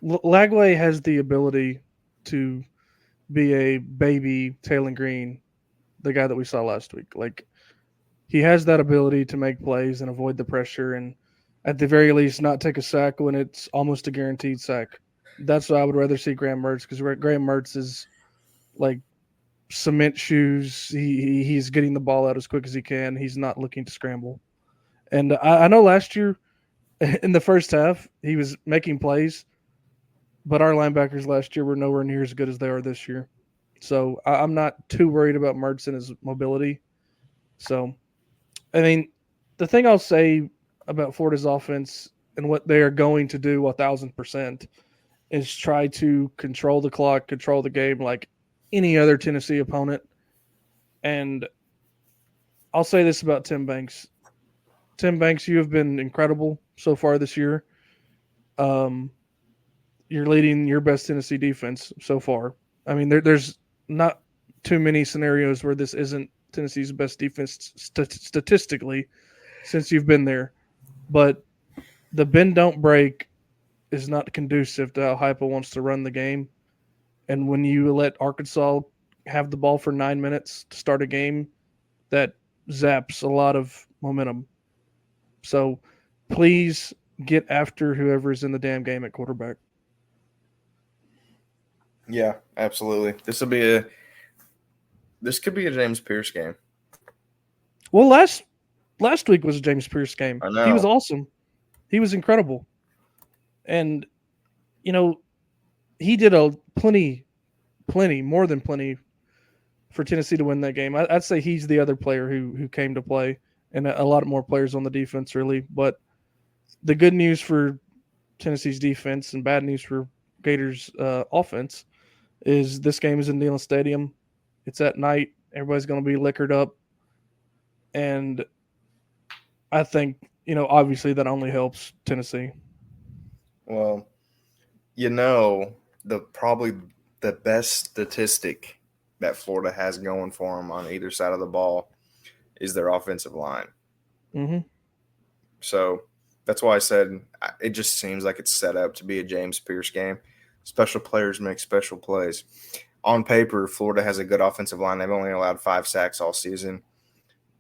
Lagway has the ability to be a baby Taylon Green, the guy that we saw last week. Like he has that ability to make plays and avoid the pressure and at the very least not take a sack when it's almost a guaranteed sack. That's why I would rather see Graham Mertz because Graham Mertz is like cement shoes. He's getting the ball out as quick as he can. He's not looking to scramble. And I know last year in the first half he was making plays, but our linebackers last year were nowhere near as good as they are this year. So I'm not too worried about Mertz and his mobility. So, I mean, the thing I'll say about Florida's offense and what they are going to do 1,000% is try to control the clock, control the game like any other Tennessee opponent. And I'll say this about Tim Banks. Tim Banks, you have been incredible so far this year. You're leading your best Tennessee defense so far. I mean, there's not too many scenarios where this isn't Tennessee's best defense statistically since you've been there. But the bend don't break is not conducive to how Heupel wants to run the game. And when you let Arkansas have the ball for 9 minutes to start a game, that zaps a lot of momentum. So please get after whoever's in the damn game at quarterback. Yeah, absolutely. This could be a James Pierce game. Well, last week was a James Pierce game. I know. He was awesome. He was incredible. And, you know, he did plenty, more than plenty for Tennessee to win that game. I'd say he's the other player who came to play, and a lot more players on the defense, really. But the good news for Tennessee's defense and bad news for Gators' offense is this game is in Neyland Stadium. It's at night. Everybody's going to be liquored up. And I think, you know, obviously that only helps Tennessee. Well, you know, probably the best statistic that Florida has going for them on either side of the ball is their offensive line. Mm-hmm. So that's why I said it just seems like it's set up to be a James Pierce game. Special players make special plays. On paper, Florida has a good offensive line. They've only allowed 5 sacks all season.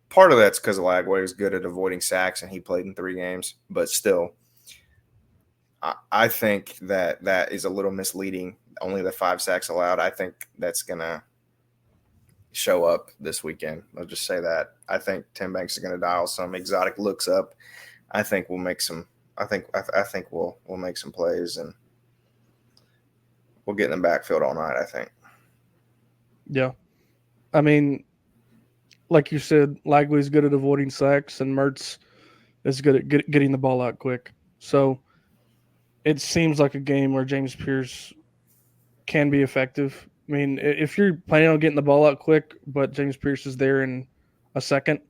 Part of that's because Lagway is good at avoiding sacks, and he played in 3 games. But still, I think that is a little misleading. Only the 5 sacks allowed. I think that's going to show up this weekend. I'll just say that. I think Tim Banks is going to dial some exotic looks up. I think we'll make some. I think we'll make some plays, and we'll get in the backfield all night, I think. Yeah. I mean, like you said, Lagway's good at avoiding sacks, and Mertz is good at getting the ball out quick. So it seems like a game where James Pierce can be effective. I mean, if you're planning on getting the ball out quick, but James Pierce is there in a second,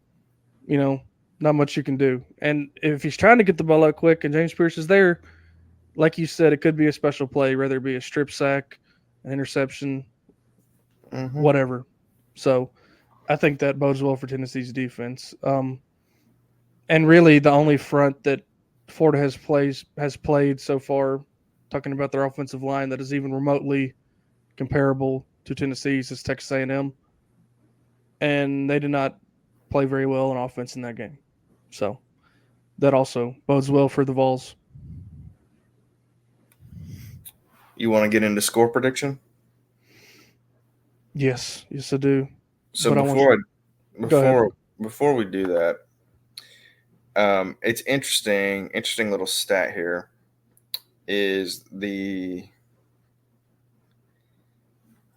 not much you can do. And if he's trying to get the ball out quick and James Pierce is there, like you said, it could be a special play, whether it be a strip sack, an interception, whatever. So I think that bodes well for Tennessee's defense. And really, the only front that Florida has played so far, talking about their offensive line, that is even remotely comparable to Tennessee's is Texas A&M, and they did not play very well on offense in that game. So that also bodes well for the Vols. You want to get into score prediction? Yes, I do. So But before we do that, it's interesting little stat here is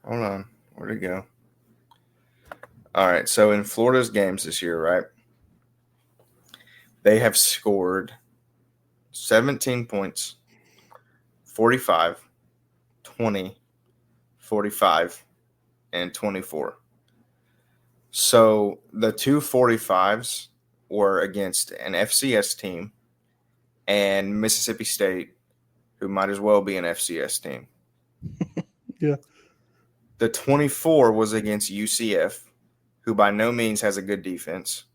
hold on, where'd it go? All right, so in Florida's games this year, right, they have scored 17 points, 45, 20, 45, and 24. So the two 45s were against an FCS team and Mississippi State, who might as well be an FCS team. Yeah. The 24 was against UCF, who by no means has a good defense.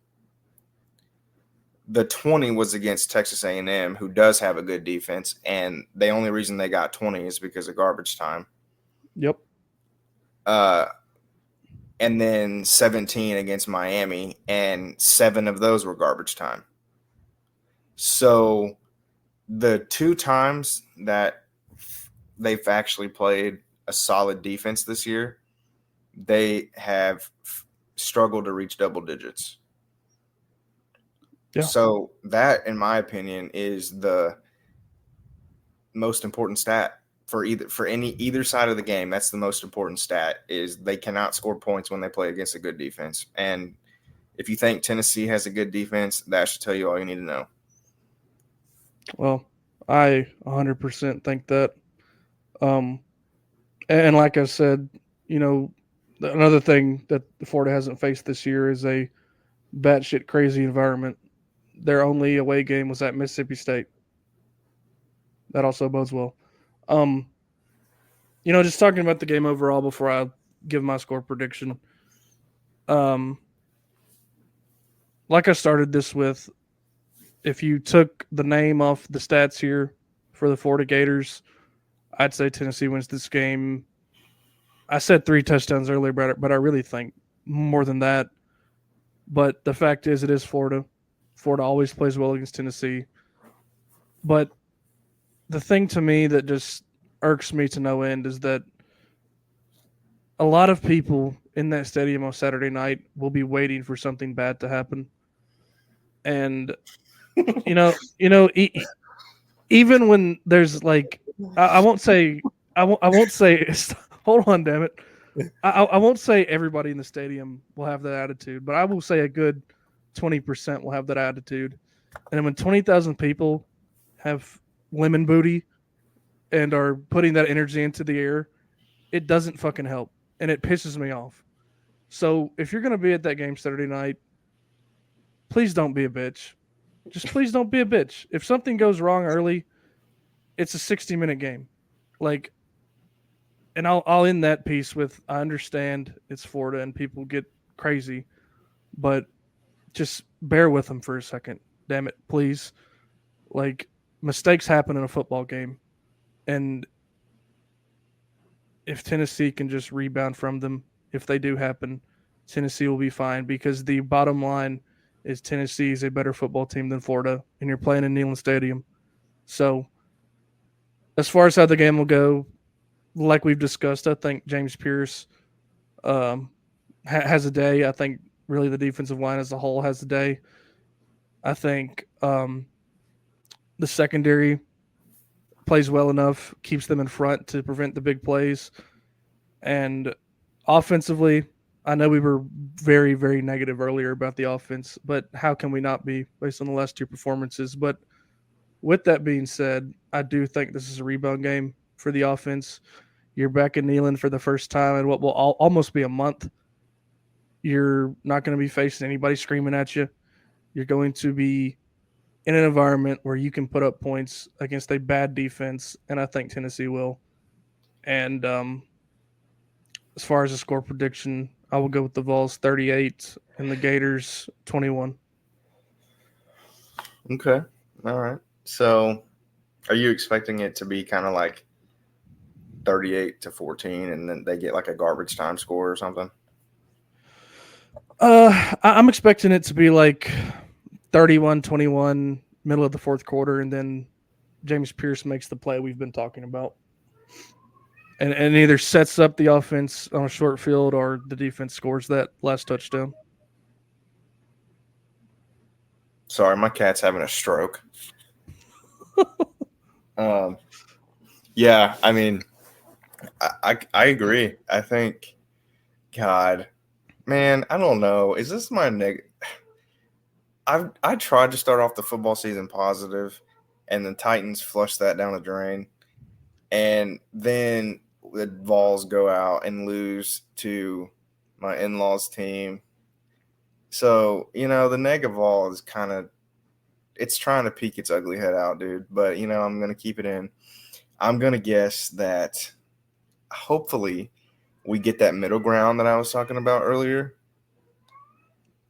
The 20 was against Texas A&M, who does have a good defense, and the only reason they got 20 is because of garbage time. Yep. And then 17 against Miami, and 7 of those were garbage time. So the 2 times that they've actually played a solid defense this year, they have struggled to reach double digits. Yeah. So that, in my opinion, is the most important stat for either side of the game. That's the most important stat, is they cannot score points when they play against a good defense. And if you think Tennessee has a good defense, that should tell you all you need to know. Well, I 100% think that. And like I said, another thing that Florida hasn't faced this year is a batshit crazy environment. Their only away game was at Mississippi State. That also bodes well. Just talking about the game overall before I give my score prediction. Like I started this with, if you took the name off the stats here for the Florida Gators, I'd say Tennessee wins this game. I said 3 touchdowns earlier, but I really think more than that. But the fact is, it is Florida. Florida always plays well against Tennessee. But the thing to me that just irks me to no end is that a lot of people in that stadium on Saturday night will be waiting for something bad to happen. And, even when there's like, I won't say, hold on, damn it. I won't say everybody in the stadium will have that attitude, but I will say a good 20% will have that attitude. And then when 20,000 people have lemon booty and are putting that energy into the air, it doesn't fucking help. And it pisses me off. So if you're going to be at that game Saturday night, please don't be a bitch. Just please don't be a bitch. If something goes wrong early, it's a 60-minute game. And I'll end that piece with, I understand it's Florida and people get crazy, but just bear with them for a second. Damn it, please. Mistakes happen in a football game. And if Tennessee can just rebound from them, if they do happen, Tennessee will be fine, because the bottom line is Tennessee is a better football team than Florida, and you're playing in Neyland Stadium. So as far as how the game will go, like we've discussed, I think James Pierce has a day. I think really the defensive line as a whole has a day. I think the secondary plays well enough, keeps them in front to prevent the big plays. And offensively, I know we were very, very negative earlier about the offense, but how can we not be based on the last 2 performances? But with that being said, I do think this is a rebound game for the offense. You're back in Neyland for the first time in what will almost be a month. You're not going to be facing anybody screaming at you. You're going to be in an environment where you can put up points against a bad defense, and I think Tennessee will. And as far as the score prediction, I will go with the Vols 38 and the Gators 21. Okay. All right. So are you expecting it to be kind of like 38-14 and then they get like a garbage time score or something? I'm expecting it to be like 31-21, middle of the fourth quarter, and then James Pierce makes the play we've been talking about. And either sets up the offense on a short field or the defense scores that last touchdown. Sorry, my cat's having a stroke. Yeah, I mean, I agree. I think, God, man, I don't know. Is this my I tried to start off the football season positive, and the Titans flushed that down the drain, and then the Vols go out and lose to my in-laws team. So the neg of all is kind of it's trying to peek its ugly head out, dude. But I'm gonna keep it in. I'm gonna guess that hopefully we get that middle ground that I was talking about earlier.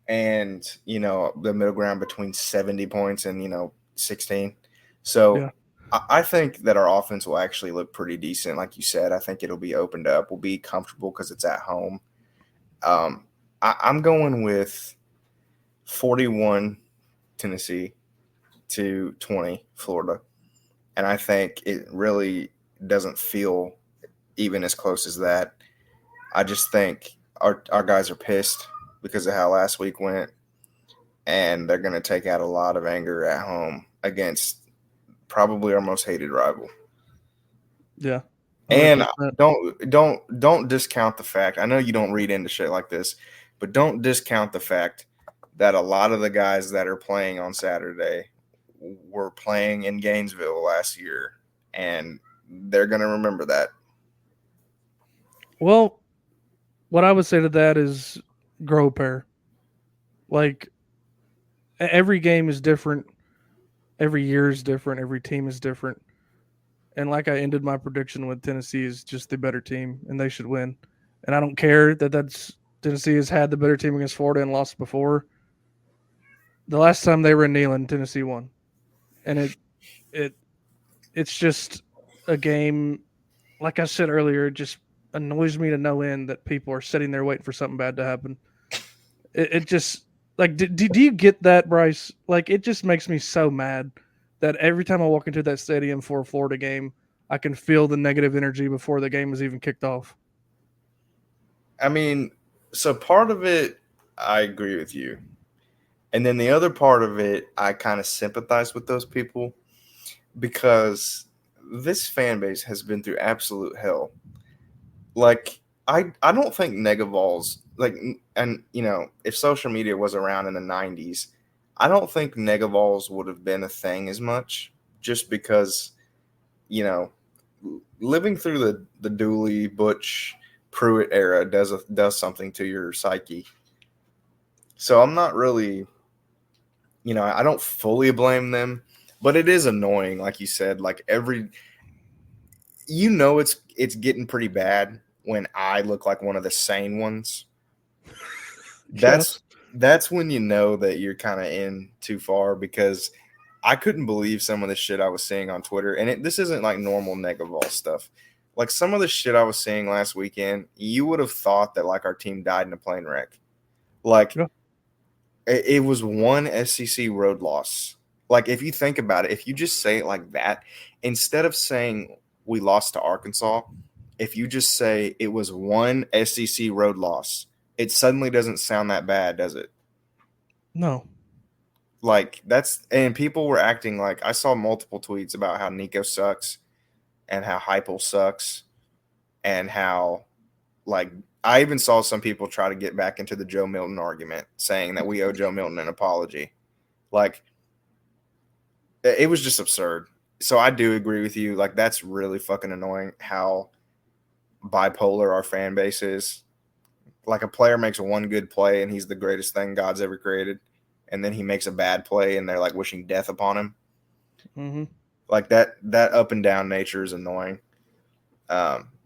And, the middle ground between 70 points and, 16. So Yeah. I think that our offense will actually look pretty decent. Like you said, I think it'll be opened up. We'll be comfortable because it's at home. I'm going with 41 Tennessee to 20 Florida. And I think it really doesn't feel even as close as that. I just think our guys are pissed because of how last week went, and they're going to take out a lot of anger at home against probably our most hated rival. Yeah. 100%. And don't discount the fact. I know you don't read into shit like this, but don't discount the fact that a lot of the guys that are playing on Saturday were playing in Gainesville last year, and they're going to remember that. Well, what I would say to that is grow a pair. Like, every game is different. Every year is different. Every team is different. And like I ended my prediction with, Tennessee is just the better team, and they should win. And I don't care that Tennessee has had the better team against Florida and lost before. The last time they were in Neyland, Tennessee won, and it's just a game. Like I said earlier, it just annoys me to no end that people are sitting there waiting for something bad to happen. It just like do you get that, Bryce? Like, it just makes me so mad that every time I walk into that stadium for a Florida game, I can feel the negative energy before the game is even kicked off. I mean, so part of it, I agree with you. And then the other part of it, I kind of sympathize with those people because this fan base has been through absolute hell. Like, I don't think Negavols, like, and, if social media was around in the 90s, I don't think Negavols would have been a thing as much just because, living through the Dooley, Butch, Pruitt era does something to your psyche. So I'm not really, I don't fully blame them, but it is annoying, like you said. Like it's getting pretty bad when I look like one of the sane ones. That's when you know that you're kind of in too far, because I couldn't believe some of the shit I was seeing on Twitter. And this isn't like normal Negavol stuff. Like, some of the shit I was seeing last weekend, you would have thought that like our team died in a plane wreck. Like, it was one SEC road loss. Like, if you think about it, if you just say it like that, instead of saying we lost to Arkansas, if you just say it was one SEC road loss, it suddenly doesn't sound that bad, does it? No. Like, and people were acting like, I saw multiple tweets about how Nico sucks and how Heupel sucks and how, like, I even saw some people try to get back into the Joe Milton argument, saying that we owe Joe Milton an apology. Like, it was just absurd. So I do agree with you. Like, that's really fucking annoying how bipolar our fan base is. Like, a player makes one good play and he's the greatest thing God's ever created. and then he makes a bad play and they're like wishing death upon him. Mm-hmm. Like that up and down nature is annoying.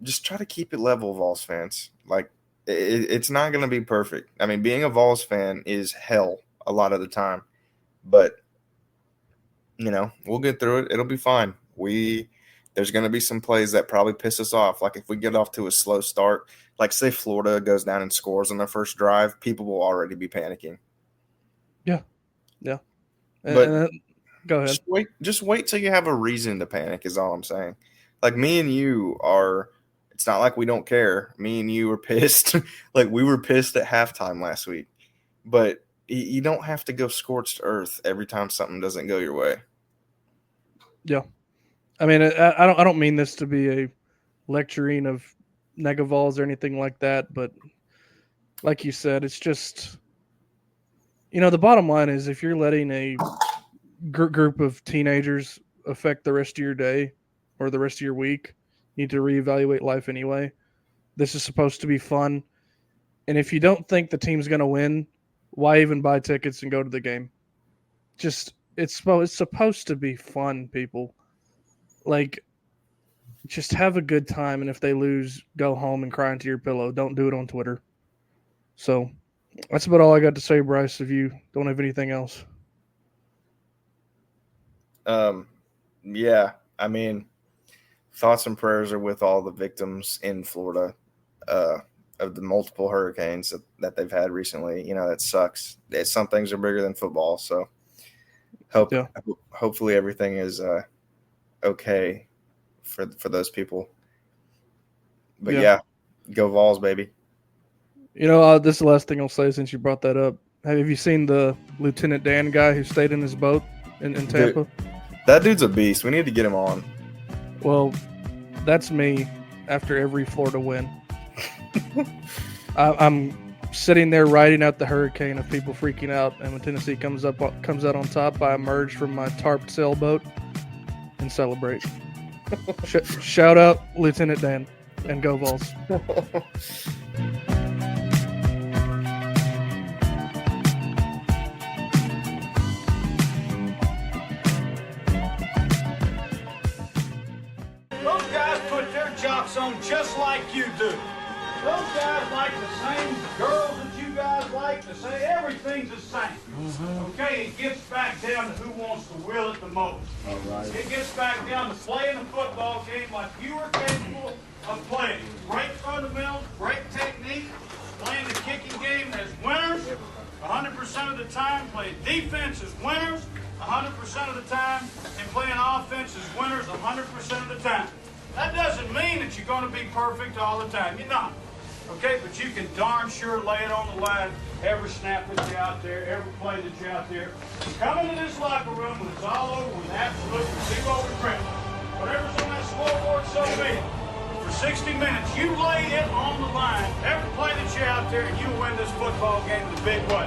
Just try to keep it level, Vols fans. Like it's not going to be perfect. I mean, being a Vols fan is hell a lot of the time, but we'll get through it. It'll be fine. There's going to be some plays that probably piss us off. Like if we get off to a slow start, like say Florida goes down and scores on their first drive, people will already be panicking. Yeah. But go ahead. Just wait till you have a reason to panic is all I'm saying. Like me and you are – it's not like we don't care. Me and you were pissed. Like we were pissed at halftime last week. But you don't have to go scorched earth every time something doesn't go your way. Yeah. I mean, I don't mean this to be a lecturing of Negavols or anything like that, but like you said, it's just the bottom line is if you're letting a group of teenagers affect the rest of your day or the rest of your week, you need to reevaluate life anyway. This is supposed to be fun, and if you don't think the team's going to win, why even buy tickets and go to the game? Just it's supposed to be fun, people. Like, just have a good time, and if they lose, go home and cry into your pillow. Don't do it on Twitter. So that's about all I got to say, Bryce, if you don't have anything else. Yeah, I mean, thoughts and prayers are with all the victims in Florida of the multiple hurricanes that they've had recently. That sucks. Some things are bigger than football, so hopefully everything is okay for those people. But yeah, go Vols, baby. This is the last thing I'll say since you brought that up. Have you seen the Lieutenant Dan guy who stayed in his boat in Tampa? Dude, that dude's a beast. We need to get him on. Well, that's me after every Florida win. I'm sitting there riding out the hurricane of people freaking out, and when Tennessee comes out on top, I emerge from my tarped sailboat and celebrate. Shout out Lieutenant Dan and go Vols. Those guys put their jocks on just like you do. Those guys like the same girls that you guys like. Everything's the same. Okay, it gets back down to who wants to will it the most. All right. It gets back down to playing a football game like you are capable of playing. Great fundamentals, great technique, playing the kicking game as winners 100% of the time, playing defense as winners 100% of the time, and playing offense as winners 100% of the time. That doesn't mean that you're going to be perfect all the time. You're not. Okay, but you can darn sure lay it on the line every snap that you're out there, every play that you're out there. Come into this locker room when it's all over with absolute zero regret. Whatever's on that scoreboard, so be it. For 60 minutes, you lay it on the line, every play that you're out there, and you win this football game in a big way.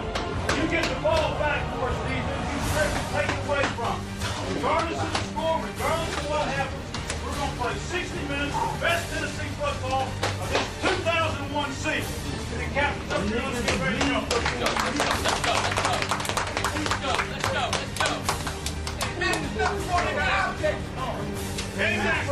You get the ball back for us, defense, you strictly take it away from them. Regardless of the score, regardless of what happens, we're going to play 60 minutes of the best Tennessee football of this 2001 season. And then Captain, up here, let's get ready to go. Let's go. Hey, Max.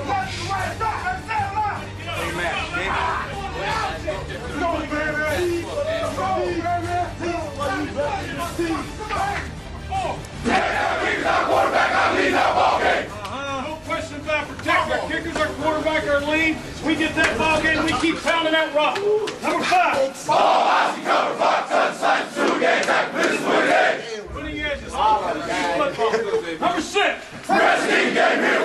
No question about protecting our kickers, our quarterback, our lead. We get that ball game, we keep pounding that rock. Number 5. Ball eyes, cover, 5 touchdowns, 2 games, back, this is what it is. Winning edges, offense, football. Number 6. Wrestling game here.